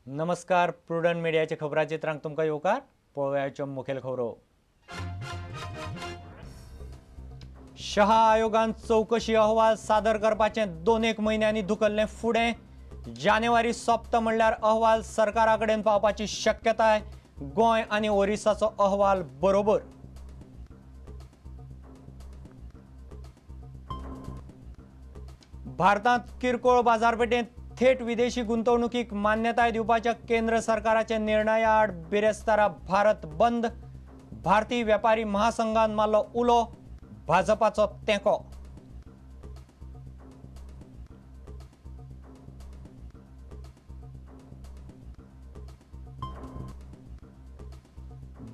नमस्कार. प्रुडंट मिडियाचे खबराचित्रांक तुमकां येवकार. पळोवयाच्यो मुखेल खबरो. शहा आयोगान चौकशी अहवाल सादर करपाचे 2 म्हयन्यांनी धुकल्ले फुडें. जानेवारी सोंपता म्हणल्यार अहवाल सरकारा कडेन पावपाची शक्यताय. गोंय आनी ओरिसाचो अहवाल बरोबर. भारतांत किरकोळ बाजारपेठेंत थेट विदेशी गुंतवणुकीक मान्यताय दिवपाच्या केंद्र सरकाराचे निर्णया आड बिरेस्तारा भारत बंद. भारतीय वेपारी महासंघान मारलो उलो. भाजपाचो तेंको.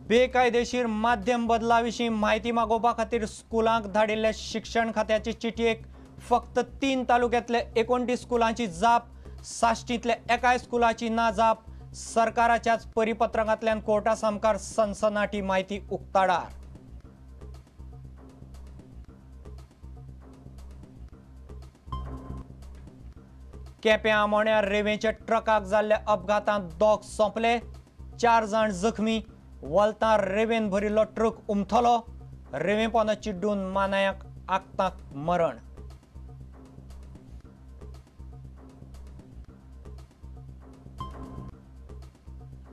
बेकायदेशीर माध्यम बदला विशीं म्हायती मागोवपा खातीर स्कुलांक धाडिल्ले शिक्षण खात्याचे चिटयेक फक्त 3 तालुक्यांतले 29 स्कुलांची जाप. साश्टींतल्या एकाय स्कुलाची ना जाप. सरकाराच्याच परिपत्रकांतल्यान कोर्टा सामकार सनसनाटी म्हायती उक्ताडार. केप्यां आमोण्यार रेवेंच्या ट्रकाक जाल्ल्या अपघातांत दोग सोंपले. 4 जाण जखमी. वलतां रेवेन भरिल्लो ट्रक उमथलो. रेवे पोंदा चिड्डून मानायक आगताक मरण.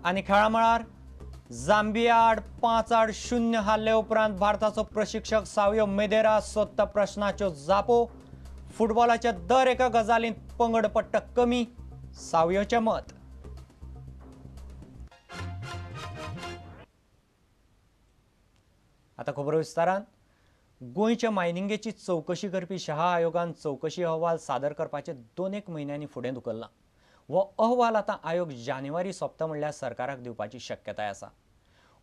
आनी खेळा मळार झांबिया आड 5-0 हारले उपरांत भारताचो प्रशिक्षक सावयो मेदेरा सोदता प्रश्नाच्यो जापो. फुटबॉलाच्या दर एका गजालींत पंगड पडटा कमी. सावयोचें मत. आता खबरो विस्तारान. गोंयच्या मायनिंगेची चौकशी करपी शहा आयोगान चौकशी अहवाल सादर करपाचे 2 म्हयन्यांनी फुडें धुकल्ला. हो अहवाल आतां आयोग जानेवारी सोंपता म्हणल्यार सरकाराक दिवपाची शक्यताय आसा.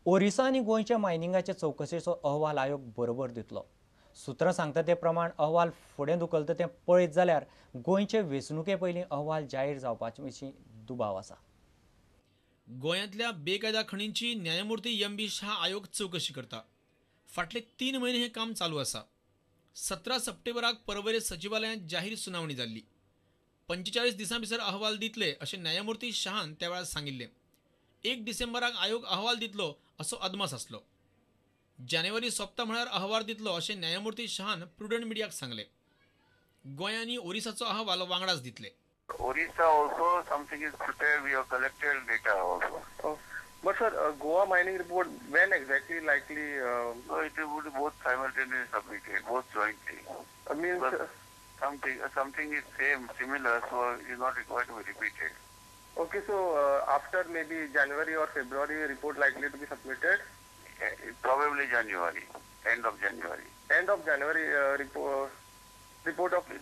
ओरिसा आनी गोंयच्या मायनिंगाचे चौकशेचो अहवाल आयोग बरोबर दितलो. सुत्रां सांगता ते प्रमाण अहवाल फुडें धुकलता तें पळयत जाल्यार गोंयचे वेंचणुके पयलीं अहवाल जाहीर जावपाचे विशीं दुबाव आसा. गोंयांतल्या बेकायदा खणींची न्यायमूर्ती एम.बी. शाह आयोग चौकशी करता. फाटले 3 म्हयने हे काम चालू आसा. 17 सप्टेंबराक पर्वरे सचिवालयांत जाहीर सुनावणी जाल्ली. 45 दिसां भितर अहवाल दितले अशें न्यायमूर्ती शाहान त्या वेळार सांगिल्लें. 1 डिसेंबराक आयोग अहवाल दितलो असो अदमास आसलो. जानेवारी सोंपता म्हळ्यार अहवाल दितलो अशें न्यायमूर्ती शाहान प्रुडंट मिडियाक सांगलें. गोंय आनी ओरिसाचो अहवाल वांगडाच दितले. Orissa also something is prepared. We have collected data also. Oh. But sir, Goa mining report, when exactly likely? So it would both simultaneously submitted, both jointly. Means something is similar, so it is not required to be repeated. Okay, so after maybe January or February, report likely to be submitted? Probably January, end of January. End of January report of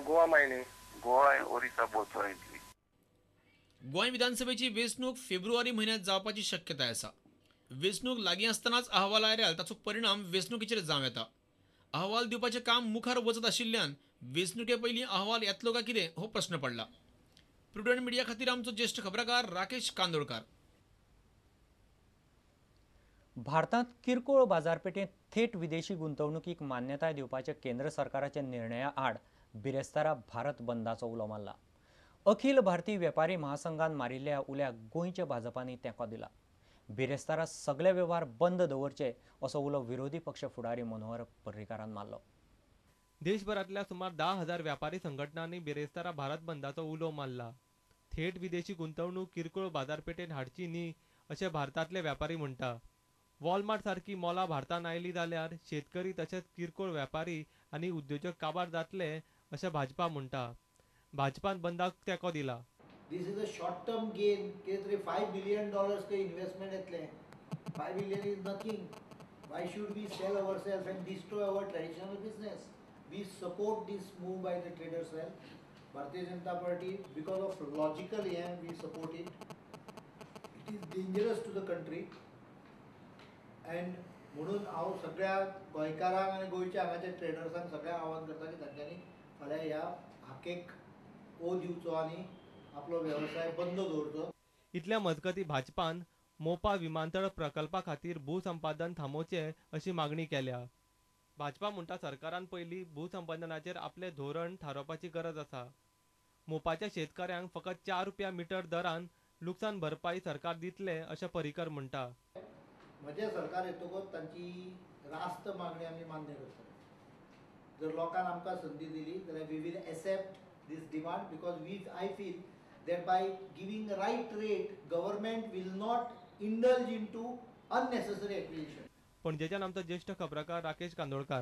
Goa mining. Goa and Orissa both jointly. Goa विधानसभेची वेंचणूक February म्हयन्यांत जावपाची शक्यताय आसा. वेंचणूक लागीं आसतनाच अहवाल आयल्यार ताचो परिणाम वेंचणुकीचेर जावं येता. अहवाल दिवपाचें काम मुखार वचत आशिल्ल्यान वेंचणुके पयलीं अहवाल येतलो काय कितें हो प्रश्न पडला. प्रुडंट मिडिया खातीर आमचो ज्येश्ठ खबराकार राकेश कांदोळकार. भारतांत किरकोळ बाजारपेठेंत थेट विदेशी गुंतवणुकीक मान्यताय दिवपाच्या केंद्र सरकाराच्या निर्णया आड बिरेस्तारा भारत बंदाचो उलो मारला. अखिल भारतीय वेपारी महासंघान मारिल्ल्या उल्याक गोंयच्या भाजपानी तेंको दिला. बिरेस्तारा सगळे वेव्हार बंद दवरचे असो उलो विरोधी पक्ष फुडारी मनोहर पर्रीकारान मारलो. देशभरातल्या सुमार 10,000 व्यापारी संघटनांनी बिरेस्तारा भारत बंदाचो उलो मारला. थेट विदेशी गुंतवणूक किरकोळ बाजारपेठेंत हाडची न्ही अशें भारतांतले व्यापारी म्हणटा. वॉलमार्ट सारखी मोलां भारतांत आयली जाल्यार शेतकरी तशेंच किरकोळ व्यापारी आनी उद्योजक काबार जातले अशें भाजपा म्हणटा. भाजपान बंदाक तेंको दिला. This is a short term gain. कितें तरी $5 billion के इन्वेस्टमेंट येतले. 5 billion is nothing. Why should we sell ourselves and destroy our traditional business? We support this move by the traders. Bharatiya Janata Party, because of logical aim, we support it. It is dangerous to the country. And म्हणून हांव सगळ्या गोंयकारांक आनी गोंयच्या हांगाच्या ट्रेडर्सांक सगळ्यांक आव्हान करता की तांच्यांनी फाल्यां ह्या हाकेक ओ दिवचो आनी आपलो वेवसाय बंद दवरचो. इतल्या मजगतीं भाजपान मोपा विमानतळ प्रकल्पा खातीर भूसंपादन थांबोवचें अशी मागणी केल्या. भाजपा म्हणटा सरकारान पयलीं भूसंपादनाचेर आपलें धोरण थारोवपाची गरज आसा. मोपाच्या शेतकऱ्यांक फकत 4 रुपया मिटर दरान लुकसाण भरपाई सरकार दितले अशें पर्रीकर म्हणटा. म्हजें सरकार येतकच तांची रास्त मागणी आमी मान्य करतले. जर लोकांन आमकां संदी दिली जाल्यार we will accept this demand because I feel that by giving right rate, government will not indulge into unnecessary acquisition. पणजेच्यान आमचो ज्येष्ठ खबराकार राकेश कांदोळकार.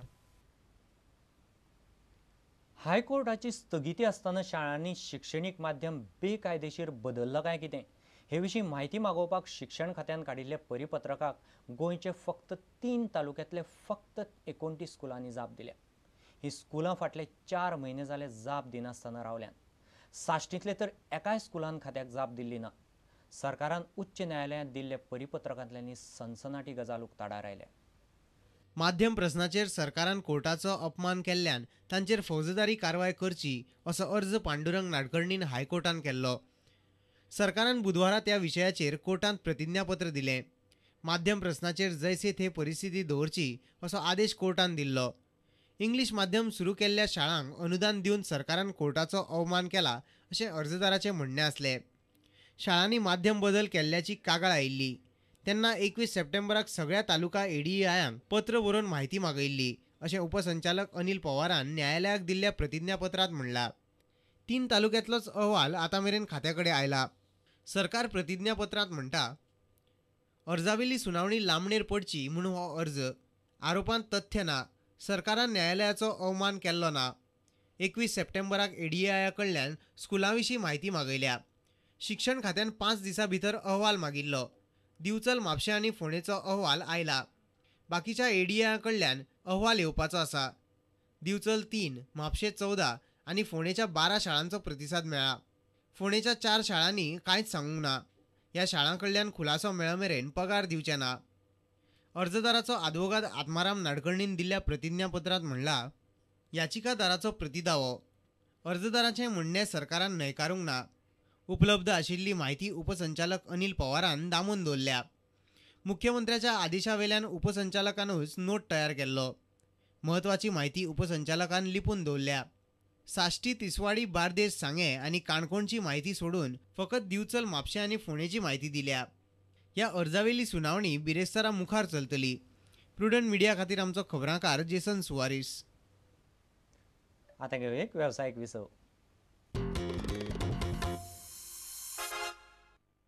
हायकोर्टाची स्थगिती आसतना शाळांनी शिक्षणीक माध्यम बेकायदेशीर बदललं काय कितें हे विशीं माहिती मागोवपाक शिक्षण खात्यान काडिल्ल्या परिपत्रकाक गोंयचे फक्त 3 तालुक्यांतले फक्त 29 स्कुलांनी जाप दिल्या. ही स्कुलां फाटले 4 म्हयने जाले जाप दिनासतना रावल्यात. साश्टींतले तर एकाय स्कुलान खात्याक जाप दिल्ली ना. सरकारान उच्च न्यायालयांत दिल्ल्या परिपत्रकांतल्यानी सनसनाटी गजाल उक्ताडार आयल्या. माध्यम प्रश्नाचेर सरकारान कोर्टाचो अपमान केल्ल्यान तांचेर फौजदारी कारवाय करची असो अर्ज पांडुरंग नाडकर्णीन हायकोर्टान केल्लो. सरकारान बुधवारा त्या विशयाचेर कोर्टांत प्रतिज्ञापत्र दिलें. माध्यम प्रश्नाचेर जैसे थे परिस्थिती दवरची असो आदेश कोर्टान दिल्लो. इंग्लीश माध्यम सुरू केल्ल्या शाळांक अनुदान दिवन सरकारान कोर्टाचो अवमान केला अशें अर्जदाराचें म्हणणें आसलें. शाळांनी माध्यम बदल केल्ल्याची कागाळ आयिल्ली तेन्ना 21 सप्टेंबराक सगळ्या तालुका एडीईआयांक पत्र बरोवन म्हायती मागयल्ली अशें उपसंचालक अनिल पवारान न्यायालयाक दिल्ल्या प्रतिज्ञापत्रांत म्हणलां. 3 तालुक्यांतलोच अहवाल आतां मेरेन खात्या कडेन आयला. सरकार प्रतिज्ञापत्रांत म्हणटा अर्जावेली सुनावणी लांबणेर पडची म्हूण हो अर्ज. आरोपांत तथ्य ना. सरकारान न्यायालयाचो अवमान केल्लो ना. 21 सप्टेंबराक एडीआया कडल्यान स्कुलां विशीं म्हायती मागयल्या. शिक्षण खात्यान 5 दिसां भितर अहवाल मागिल्लो. दिवचल म्हापशें आनी फोंडेचो अहवाल आयला. बाकीच्या एडीआया कडल्यान अहवाल येवपाचो आसा. दिवचल 3, म्हापशें 14 आनी फोंडेच्या 12 शाळांचो प्रतिसाद मेळ्ळा. फोंडेच्या 4 शाळांनी कांयच सांगूंक ना. ह्या शाळां कडल्यान खुलासो मेळ्ळे मेरेन पगार दिवचे ना. अर्जदाराचो आदवोगाद आत्माराम नाडकर्णीन दिल्ल्या प्रतिज्ञापत्रांत म्हणला याचिकादाराचो प्रतिदावो. अर्जदाराचें म्हणणें सरकारान न्हयकारूंक ना. उपलब्ध आशिल्ली म्हायती उपसंचालक अनिल पवारान दामून दवरल्या. मुख्यमंत्र्याच्या आदेशावेल्यान उपसंचालकानूच नोट तयार केल्लो. म्हत्वाची म्हायती उपसंचालकान लिपून दवरल्या. साश्टी, तिसवाडी, बार्देस, सांगे आनी काणकोणची म्हायती सोडून फकत दिवचल, म्हापशें आनी फोंडेची म्हायती दिल्या. ह्या अर्जावेली सुनावणी बिरेस्तारा मुखार चलतली. प्रुडंट मिडिया खातीर आमचो खबराकार जेसन सुवारीस. आतां घेवया एक वेवसायीक विसव.